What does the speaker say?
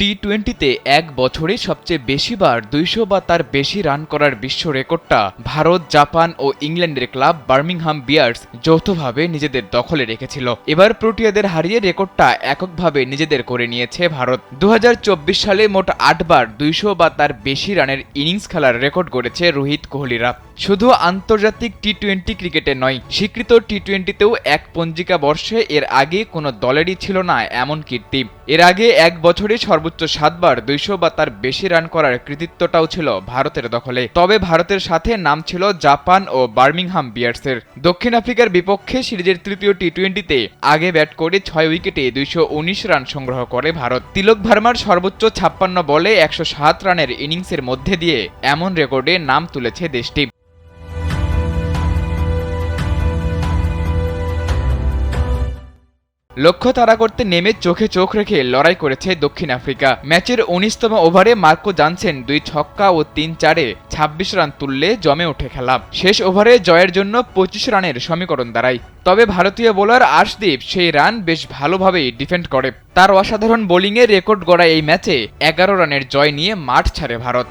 টি-20তে এক বছরে সবচেয়ে বেশিবার ২০০ বা তার বেশি রান করার বিশ্ব রেকর্ডটা ভারত, জাপান ও ইংল্যান্ডের ক্লাব বার্মিংহাম বিয়ার্স যৌথভাবে নিজেদের দখলে রেখেছিল। এবার প্রোটিয়াদের হারিয়ে রেকর্ডটা এককভাবে নিজেদের করে নিয়েছে ভারত। ২০২৪ সালে মোট ৮ বার ২০০ বা তার বেশি রানের ইনিংস খেলার রেকর্ড গড়েছে রোহিত কোহলিরা। শুধু আন্তর্জাতিক টি-20 ক্রিকেটে নয়, স্বীকৃত টি-20তেও এক পঞ্জিকা বর্ষে এর আগে কোনো দলেরই ছিল না এমন কীর্তি। এর আগে এক বছরে সর্বোচ্চ ৭ বার ২০০ বা তার বেশি রান করার কৃতিত্বটাও ছিল ভারতের দখলে। তবে ভারতের সাথে নাম ছিল জাপান ও বার্মিংহাম বিয়ার্সের। দক্ষিণ আফ্রিকার বিপক্ষে সিরিজের তৃতীয় টি-20তে আগে ব্যাট করে ৬ উইকেটে ২১৯ রান সংগ্রহ করে ভারত। তিলক ভার্মার সর্বোচ্চ ৫৬ বলে ১০৭ রানের ইনিংসের মধ্যে দিয়ে এমন রেকর্ডে নাম তুলেছে দেশটি। লক্ষ্য তাড়া করতে নেমে চোখে চোখ রেখে লড়াই করেছে দক্ষিণ আফ্রিকা। ম্যাচের ১৯তম ওভারে মার্কো জানসেন ২ ছক্কা ও ৩ চারে ২৬ রান তুললে জমে ওঠে খেলা। শেষ ওভারে জয়ের জন্য ২৫ রানের সমীকরণ দাঁড়ায়। তবে ভারতীয় বোলার আর্শদীপ সেই রান বেশ ভালোভাবেই ডিফেন্ড করে। তার অসাধারণ বোলিংয়ে রেকর্ড গড়া এই ম্যাচে ১১ রানের জয় নিয়ে মাঠ ছাড়ে ভারত।